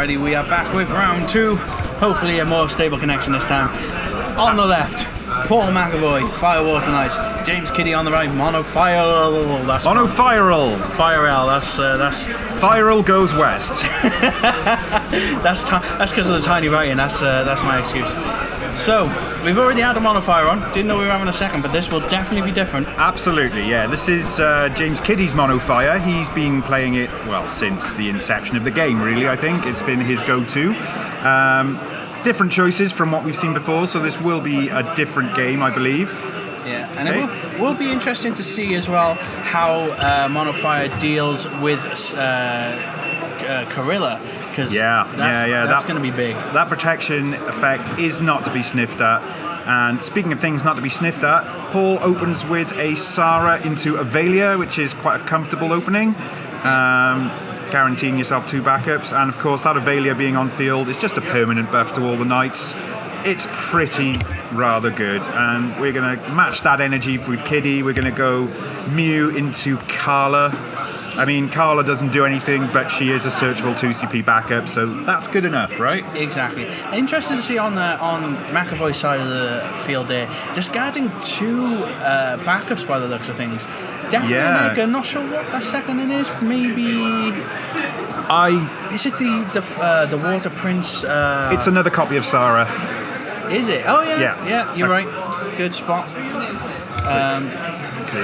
Alrighty, we are back with round 2. Hopefully a more stable connection this time. On the left, Paul McAvoy, Firewater Knights. James Kiddie on the right, Monophiral. That's Monophiral. That's Viral goes west. that's because of the tiny writing. That's my excuse. So we've already had a Monophyre on. Didn't know we were having a second, but this will definitely be different. Absolutely, yeah. This is James Kiddie's Monophyre. He's been playing it, well, since the inception of the game, really, I think. It's been his go-to. Different choices from what we've seen before, so this will be a different game, I believe. Yeah, and it will be interesting to see as well how Monophyre deals with Curilla. That's going to be big. That protection effect is not to be sniffed at. And speaking of things not to be sniffed at, Paul opens with a Sara into Avelia, which is quite a comfortable opening. Guaranteeing yourself 2 backups, and of course that Avelia being on field is just a permanent buff to all the knights. It's pretty rather good, and we're going to match that energy with Kiddie. We're going to go Mew into Carla. I mean, Carla doesn't do anything, but she is a searchable 2CP backup, so that's good enough, right? Exactly. Interesting to see on McAvoy's side of the field there, discarding 2 backups by the looks of things. Definitely I'm not sure what that second in is. Maybe is it the Water Prince? It's another copy of Sara. Is it? Oh yeah. You're right. Good spot.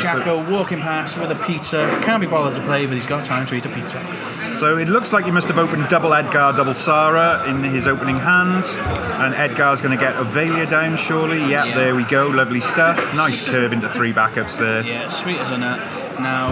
Jacko walking past with a pizza. Can't be bothered to play, but he's got time to eat a pizza. So it looks like he must have opened double Edgar, double Sara in his opening hands. And Edgar's going to get Avelia down, surely. Yeah, there we go. Lovely stuff. Nice curve into 3 backups there. Yeah, sweet as a nut. Now,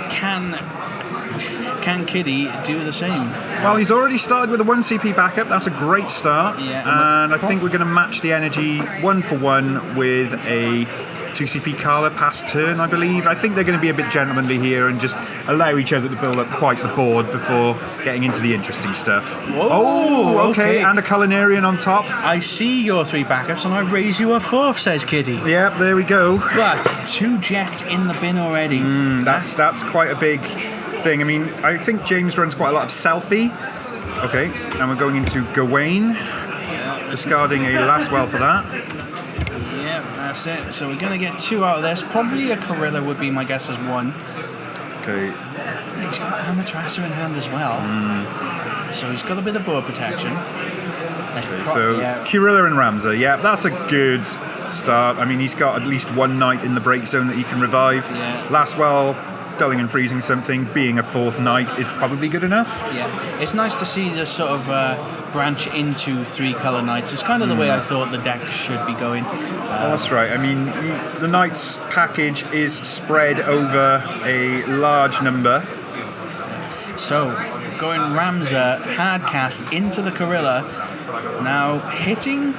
can Kiddie do the same? Well, he's already started with a 1CP backup. That's a great start. Yeah, and I think we're going to match the energy 1-for-1 with a 2CP Carla past turn, I believe. I think they're going to be a bit gentlemanly here and just allow each other to build up quite the board before getting into the interesting stuff. Whoa, oh, okay. And a Culinarian on top. I see your 3 backups and I raise you a 4th, says Kiddie. Yep, there we go. But 2 jacked in the bin already. That's quite a big thing. I mean, I think James runs quite a lot of selfie. Okay, and we're going into Gawain, discarding a Lastwell for that. That's it. So we're going to get 2 out of this. Probably a Curilla would be my guess as 1. Okay. He's got Amatrasu in hand as well. So he's got a bit of board protection. Curilla and Ramza. Yeah, that's a good start. I mean, he's got at least 1 knight in the break zone that he can revive. Yeah. Lastwell, dulling and freezing something, being a 4th knight is probably good enough. Yeah. It's nice to see this sort of branch into 3 colour knights. It's kind of the way I thought the deck should be going. That's right. I mean, the knights package is spread over a large number. So, going Ramza hard cast into the Curilla, now hitting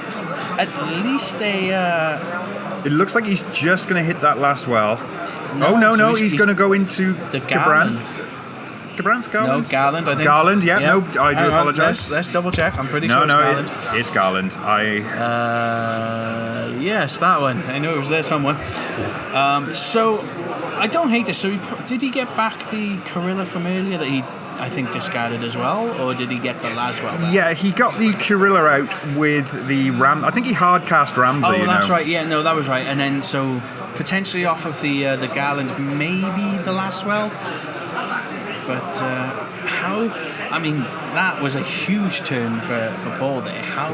at least a... It looks like he's just going to hit that Lastwell. No, he's going to go into the Garland. Garland? No, Garland, I think. Garland, yeah. No, I do apologise. Let's double check. I'm pretty sure it's Garland. It's Garland. Yes, that one. I knew it was there somewhere. So, I don't hate this. So, did he get back the Curilla from earlier that he, I think, discarded as well? Or did he get the Laswell back? Yeah, he got the Curilla out with the Ram. I think he hard cast Ramza, Oh, that's right. Yeah, no, that was right. And then, so, potentially off of the Garland, maybe the Laswell. But I mean, that was a huge turn for Paul there. How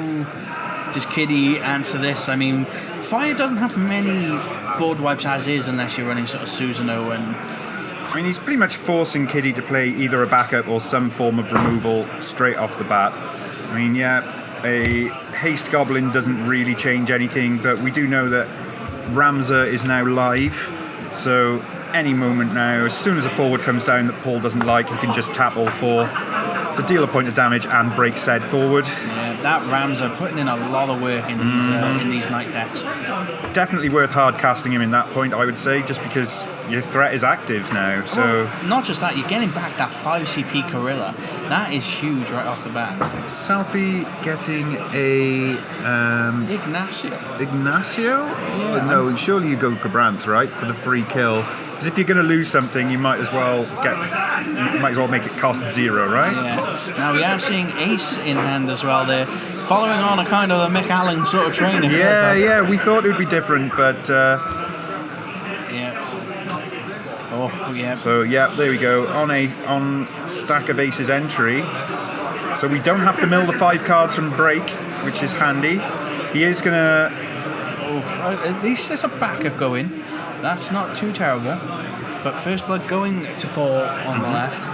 does Kiddie answer this? I mean, Fire doesn't have many board wipes as is unless you're running sort of Susanoo and... I mean, he's pretty much forcing Kiddie to play either a backup or some form of removal straight off the bat. I mean, yeah, a Haste Goblin doesn't really change anything, but we do know that Ramza is now live, so... any moment now, as soon as a forward comes down that Paul doesn't like, he can just tap all 4 to deal a point of damage and break said forward. Yeah, that Ramza putting in a lot of work in these night decks. Definitely worth hard casting him in that point, I would say, just because your threat is active now. So well, not just that, you're getting back that 5CP Curilla. That is huge right off the bat. Selfie getting a Ignacio? Yeah, no, surely you go Gabranth, right, for the free kill. Because if you're going to lose something, you might as well make it cost 0, right? Yeah. Now we are seeing ace in hand as well there, following on a kind of a Mick Allen sort of training. Yeah, we thought it would be different, but... Oh, yeah. So, yeah, there we go. On stack of aces entry. So we don't have to mill the 5 cards from break, which is handy. He is going to... At least there's a backup going. That's not too terrible. But first blood going to Paul on the left.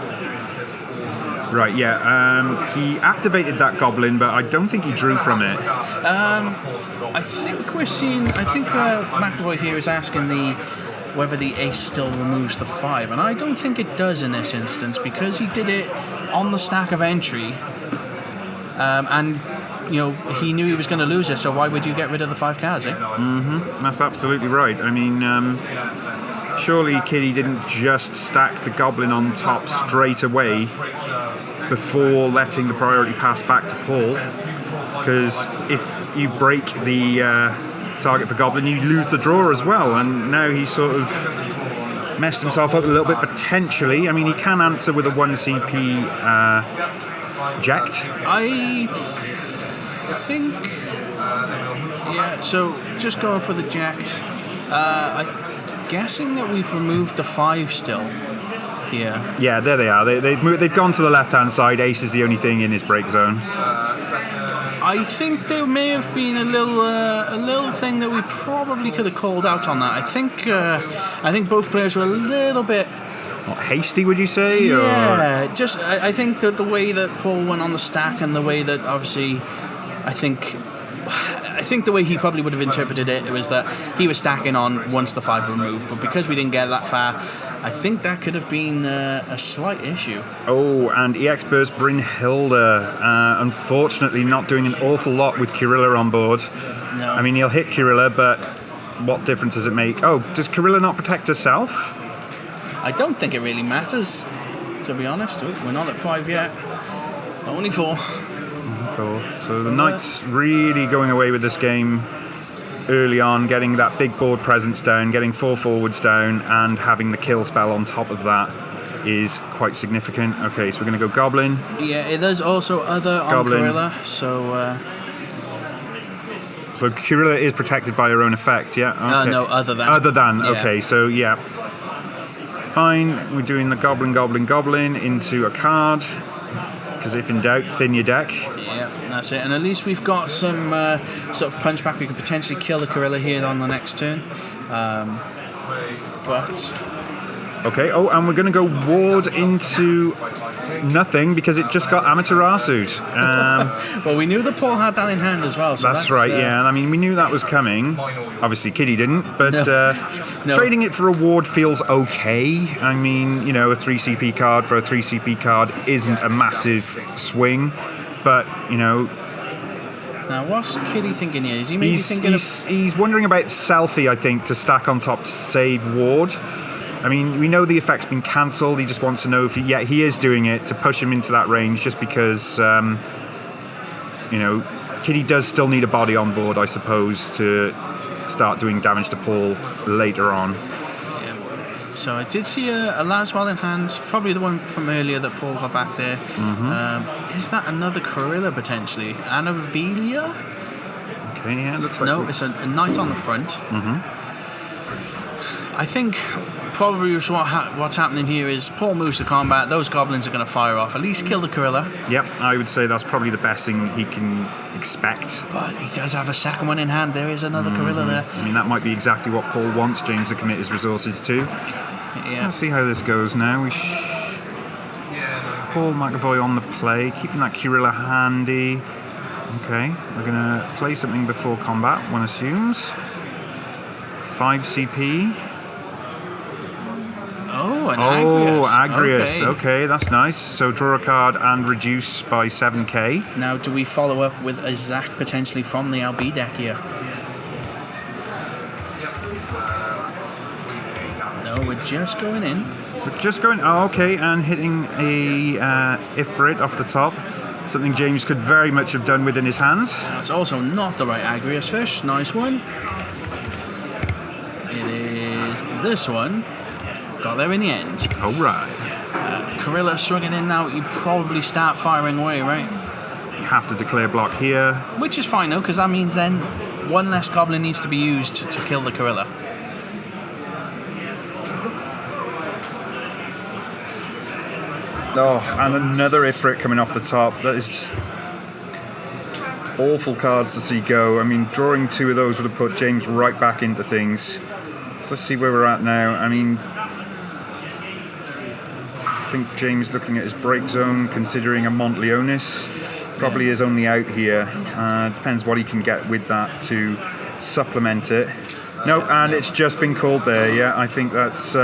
Right, yeah. He activated that goblin, but I don't think he drew from it. I think we're seeing... I think McAvoy here is asking whether the ace still removes the 5, and I don't think it does in this instance, because he did it on the stack of entry, and he knew he was going to lose it, so why would you get rid of the 5 cards, eh? That's absolutely right. I mean, surely Kiddie didn't just stack the goblin on top straight away before letting the priority pass back to Paul, because if you break the target for goblin, you lose the draw as well, and now he's sort of messed himself up a little bit potentially. I mean, he can answer with a 1 CP eject. I think, yeah, so just going for the eject. I'm guessing that we've removed the 5 still here. Yeah, there they are. They've gone to the left hand side. Ace is the only thing in his break zone. I think there may have been a little thing that we probably could have called out on that. I think both players were a little bit... What, hasty, would you say? Yeah, I think that the way that Paul went on the stack, and the way that obviously, I think the way he probably would have interpreted it was that he was stacking on once the 5 removed, but because we didn't get that far, I think that could have been a slight issue. Oh, and EX Burst Brynhilde, unfortunately not doing an awful lot with Curilla on board. No. I mean, he'll hit Curilla, but what difference does it make? Oh, does Curilla not protect herself? I don't think it really matters, to be honest. We're not at 5 yet. Only 4. So the Knights really going away with this game early on, getting that big board presence down, getting 4 forwards down, and having the kill spell on top of that is quite significant. Okay, so we're going to go Goblin. Yeah, there's also other Goblin. on Curilla, so... So Curilla is protected by her own effect, yeah? Okay. No, other than. Other than, yeah. Okay, so yeah. Fine, we're doing the Goblin into a card, because if in doubt, thin your deck. Yeah, that's it. And at least we've got some sort of punch back. We could potentially kill the Curilla here on the next turn. But... Okay, and we're going to go Ward into nothing because it just got Amaterasu'd. Well, we knew that Paul had that in hand as well. So that's right, yeah. I mean, we knew that was coming. Obviously, Kiddie didn't, but No. Trading it for a Ward feels okay. I mean, a 3 CP card for a 3 CP card isn't a massive swing, but, Now, what's Kiddie thinking here? Is he maybe thinking he's wondering about Selfie, I think, to stack on top to save Ward. I mean, we know the effect's been cancelled. He just wants to know if he is doing it to push him into that range, just because, Kiddie does still need a body on board, I suppose, to start doing damage to Paul later on. Yeah. So I did see a Laswell in hand, probably the one from earlier that Paul got back there. Mm-hmm. Is that another Curilla potentially? Anavelia? Okay, yeah, it looks like... No, it's a knight on the front. Mm-hmm. I think probably what's happening here is Paul moves to combat, those goblins are going to fire off, at least kill the Curilla. Yep, I would say that's probably the best thing he can expect. But he does have a second one in hand, there is another Curilla there. I mean, that might be exactly what Paul wants James to commit his resources to. Yeah. Let's see how this goes now. Paul McAvoy on the play, keeping that Curilla handy. Okay, we're going to play something before combat, one assumes. 5 CP. Oh, an Agrius. Agrius. Okay, that's nice. So draw a card and reduce by 7k. Now, do we follow up with a Zach potentially from the LB deck here? No, we're just going in. Okay, and hitting a Ifrit off the top. Something James could very much have done within his hands. That's also not the right Agrius fish. Nice one. It is this one. got there in the end. All right. Curilla swinging in now. You probably start firing away, right? You have to declare block here. Which is fine though, because that means then one less goblin needs to be used to kill the Curilla. Oh, and another Ifrit coming off the top. That is just awful cards to see go. I mean, drawing 2 of those would have put James right back into things. So let's see where we're at now. I mean, I think James looking at his break zone, considering a Montleonis. Probably is only out here. Depends what he can get with that to supplement it. Nope, and it's just been called there. Yeah, I think that's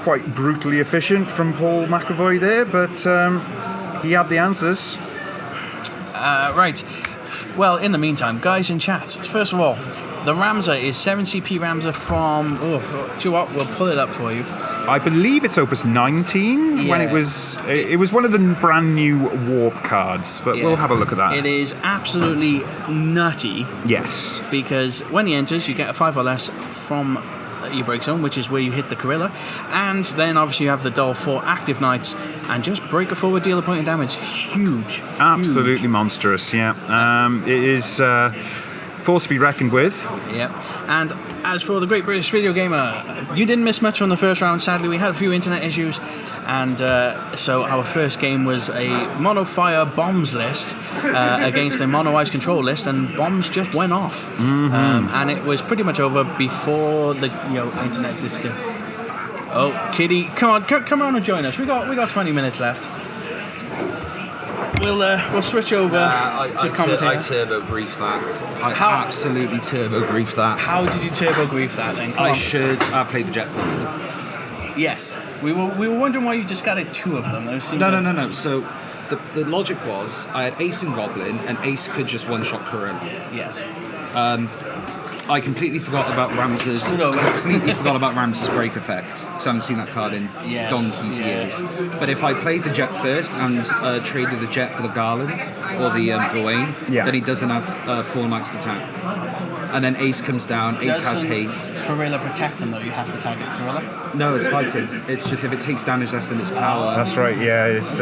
quite brutally efficient from Paul McAvoy there, but he had the answers. Right. Well, in the meantime, guys in chat, first of all, the Ramza is 7CP Ramza from... Oh, do you know what? We'll pull it up for you. I believe it's Opus 19 when it was one of the brand new warp cards, but we'll have a look at that. It is absolutely nutty. Yes. Because when he enters, you get a 5 or less from your break zone, which is where you hit the Curilla, and then obviously you have the Doll 4 active knights, and just break a forward, deal a point of damage. Huge. Absolutely huge. Monstrous, yeah. It is force to be reckoned with. Yeah. And as for the Great British Video Gamer, you didn't miss much from the first round, sadly. We had a few internet issues, and so our first game was a mono fire bombs list against a mono ice control list, and bombs just went off. And it was pretty much over before the internet discussed. Oh, Kiddie, come on and join us. We got 20 minutes left. We'll switch over to commentator. I turbo grief that. I absolutely turbo grief that. How did you turbo grief that then? I should play the jet first. Yes. We were wondering why you discarded 2 of them. No. So the logic was I had Ace and Goblin, and Ace could just one-shot Curilla. Yes. I completely forgot about Ramza's break effect. So I haven't seen that card in donkey's years. But if I played the jet first and traded the jet for the Garland or the Gawain, then he doesn't have 4 knights to tap. And then Ace comes down. Ace has haste. Curilla protect them though. You have to target Curilla. No, it's fighting. It's just if it takes damage less than its power. That's right. Yeah, it's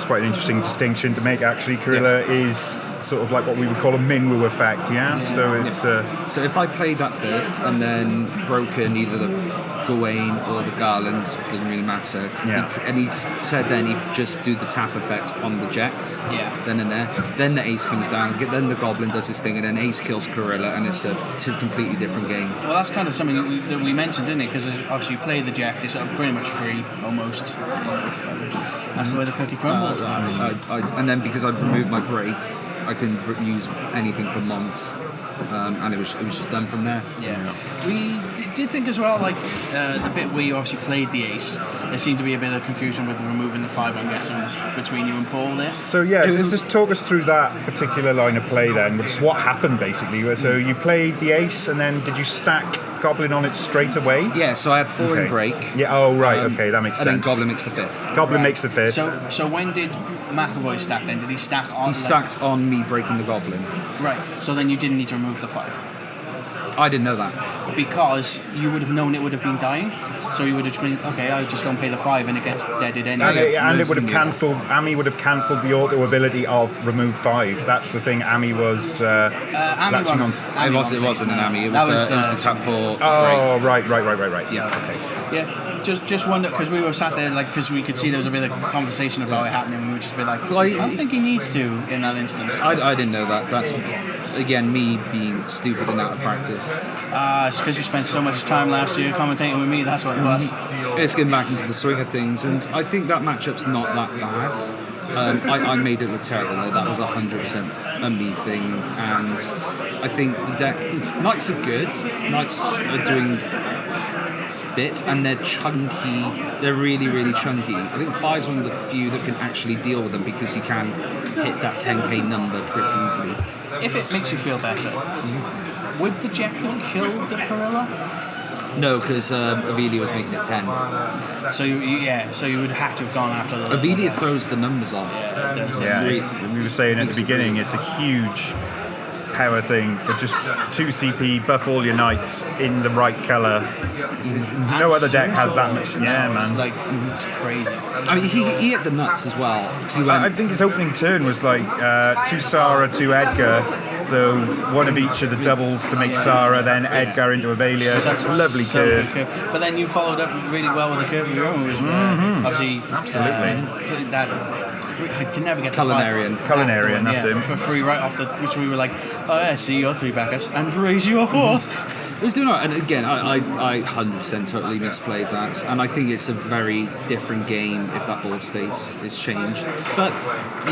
quite an interesting distinction to make. Actually, Curilla is sort of like what we would call a Minwu effect. So it's so if I played that first and then broken either the Gawain or the Garland, doesn't really matter. And he said then he'd just do the tap effect on the jet. Then and there. Then the Ace comes down. Then the Goblin does his thing, and then Ace kills Curilla, and it's a completely different game. Well, that's kind of something that we mentioned, didn't it? Because obviously you play the jet, it's pretty much free almost. That's the way the cookie crumbles. And then because I'd removed my break, I couldn't use anything for Mont, and it was just done from there. We did think as well, like the bit where you obviously played the Ace, there seemed to be a bit of confusion with removing the 5, I'm guessing, between you and Paul there. So just talk us through that particular line of play then. Which is what happened basically. So you played the Ace, and then did you stack Goblin on it straight away? Yeah, so I had 4 in break. Yeah. Oh right. Okay, that makes sense. And then Goblin makes the 5th. Goblin makes the 5th. So when did McAvoy stack then? Did he stack on? He stacked on me breaking the Goblin. Right. So then you didn't need to remove the 5. I didn't know that. Because you would have known it would have been dying, so you would have been okay. I just don't pay the 5 and it gets deaded anyway. And it would have cancelled. Ami would have cancelled the auto ability of remove 5. That's the thing. Ami was latching on. It wasn't an Ami. It was the tap 4. Oh right. Yeah. Okay. Yeah. Just wonder, because we were sat there, like, because we could see there was a bit of conversation about it happening, and we would just be like, I don't think he needs to in that instance. I didn't know that. That's, again, me being stupid and out of practice. It's because you spent so much time last year commentating with me, that's what it was. It's getting back into the swing of things, and I think that matchup's not that bad. I made it look terrible, though. That was 100% a me thing, and I think the deck... Knights are good. Knights are doing bits, and they're chunky. They're really, really chunky. I think 5's one of the few that can actually deal with them, because you can hit that 10k number pretty easily. If it makes you feel better, would the Jack have killed the Curilla? No, because Avelia was making it 10. So you would have to have gone after the... Avelia throws the numbers off. Yeah, it does. Yeah, we were saying at the beginning, it's a huge power thing for just 2 CP, buff all your knights in the right colour. No other deck has that much. Yeah, man. Like, it's crazy. I mean, he hit the nuts as well. 'Cause he went, I think his opening turn was like 2 Sarah, 2 Edgar. So one of each of the doubles to make Sarah, then Edgar into Avelia. Lovely curve. But then you followed up really well with the curve of your own. Was obviously Absolutely. that. I can never get Culinarian. Culinarian, that's him. For free right off the. Which we were like, oh yeah, see your 3 backups and raise your 4th. It was doing alright, and again, I 100% totally misplayed that, and I think it's a very different game if that board state is changed. But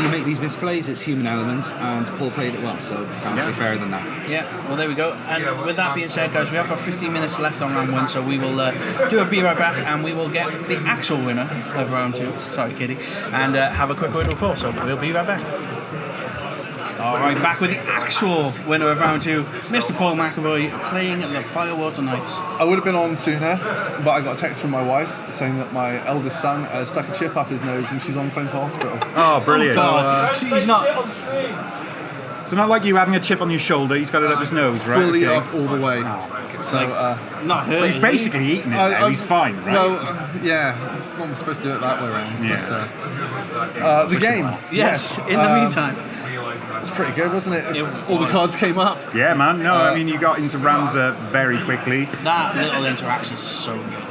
you make these misplays, it's human element, and Paul played it well, so can't say fairer than that. Yeah, well there we go. And with that being said, guys, we have got 15 minutes left on round 1, so we will do a be right back, and we will get the actual winner of round 2. Sorry, Kiddie, and have a quick word with Paul. So we'll be right back. Alright, back with the actual winner of round 2, Mr. Paul McAvoy, playing the Firewater Knights. I would have been on sooner, but I got a text from my wife saying that my eldest son stuck a chip up his nose and she's on the phone to the hospital. Oh, brilliant. So He's not. So not like you having a chip on your shoulder, he's got it up his nose, right? fully Okay. up all the way. So, Not hurt. But he's basically eating it now, he's fine, right? well, yeah, it's not supposed to do it that way around. Yeah. But, the game. Yes, in the meantime. It's pretty good, wasn't it? All the cards came up. Yeah, man. No, I mean, you got into Ramza very quickly. That little interaction is so good.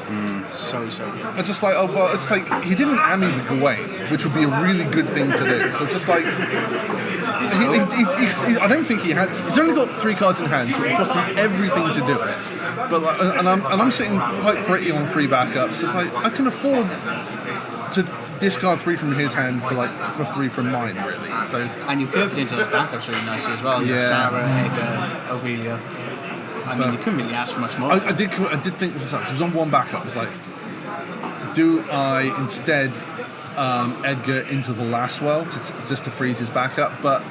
So good. It's just like, oh, well, it's like, he didn't ammy the Gawain, which would be a really good thing to do. So just like, I don't think he has, he's only got 3 cards in hand, so it cost him everything to do it. But like, and I'm sitting quite pretty on 3 backups, so it's like, I can afford to discard 3 from his hand for 3 from mine, really. So, And you curved into those backups really nicely as well. You have Sarah, Edgar, Avelia. I mean, you couldn't really ask for much more. I did think for something. So it was on 1 backup. I was like, do I instead Edgar into the last well just to freeze his backup? But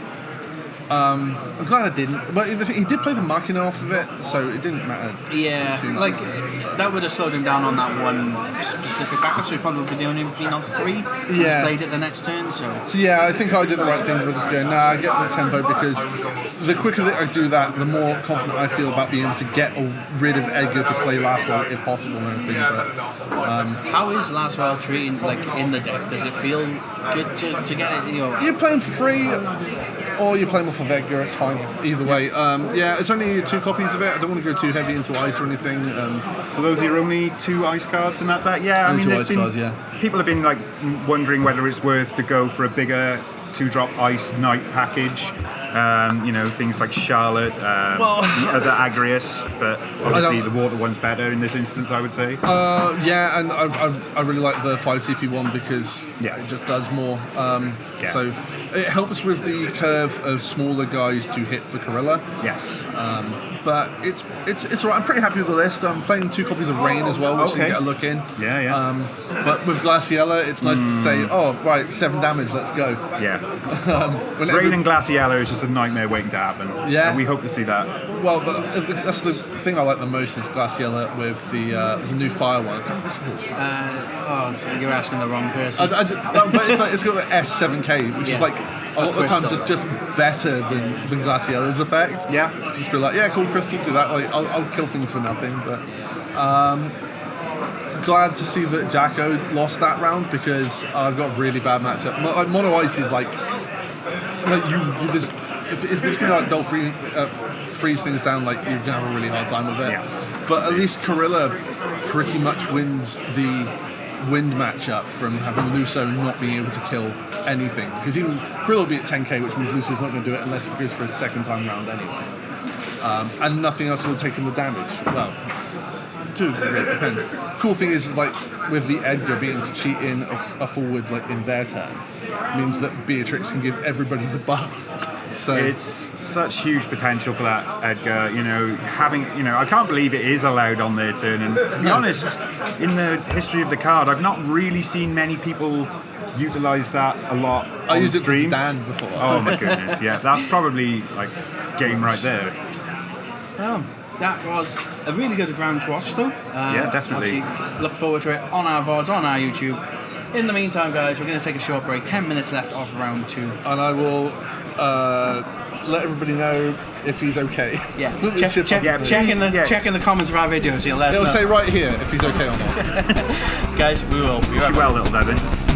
I'm glad I didn't. But he did play the Machina off of it, so it didn't matter. Yeah, too much. like that would have slowed him down on that one specific backup, so he probably would only been on 3. He Yeah. just played it the next turn, so. So yeah, I think I did the right thing. We're just going, I get the tempo, because the quicker that I do that, the more confident I feel about being able to get rid of Edgar to play last well if possible and everything. But How is Laswell treating like in the deck? Does it feel good to get it? You know, you play him for free, or you play him off of Edgar. It's fine either way. Yeah, it's only 2 copies of it. I don't want to go too heavy into ice or anything. So those are your only 2 ice cards in that deck? Yeah, I mean, 2 there's ice been, cards, yeah. people have been like wondering whether it's worth to go for a bigger 2-drop ice knight package. You know, things like Charlotte, the Agrius, but obviously the water one's better in this instance, I would say. Yeah, and I really like the 5 CP one because it just does more. So it helps with the curve of smaller guys to hit for Curilla. Yes. But it's alright. I'm pretty happy with the list. I'm playing 2 copies of Rain as well, which you can get a look in. Yeah. But with Glaciella, it's nice to say, oh right, 7 damage, let's go. Yeah. Whenever- Rain and Glaciella is just a nightmare waiting to happen. Yeah. And we hope to see that. Well, that's the thing I like the most is Glaciella with the new fire one. you're asking the wrong person. But it's got the S7K, which is like a lot of the time just better than Glaciella's effect. Yeah. Just be like, yeah, cool, Crystal, do that. Like, I'll kill things for nothing. But glad to see that Jacko lost that round because I've got a really bad matchup. Like Mono Ice is like if it's going to like freeze things down, like you're gonna have a really hard time with it. Yeah. But at least Curilla pretty much wins the wind matchup from having Luso not being able to kill anything, because even Curilla will be at 10k, which means Luso's not going to do it unless it goes for a 2nd time round anyway. And nothing else will take him the damage. Well, to a degree, it depends. Cool thing is like with the Edgar being able to cheat in a forward like in their turn means that Beatrix can give everybody the buff. So it's such huge potential for that Edgar. You know, I can't believe it is allowed on their turn. And to be honest, in the history of the card, I've not really seen many people utilize that a lot I on used stream. it for Dan before. Oh my goodness, yeah, that's probably like game right there. That was a really good round to watch, though. Yeah, definitely. Obviously, look forward to it on our VODs, on our YouTube. In the meantime, guys, we're going to take a short break. 10 minutes left of round 2. And I will let everybody know if he's okay. Yeah. Little Check, chip check, on his check, nose. in the, Yeah. check in the comments of our videos. You'll let us It'll know. say right here if he's okay or not. Guys, we will be right Wish you back. well, little Devin.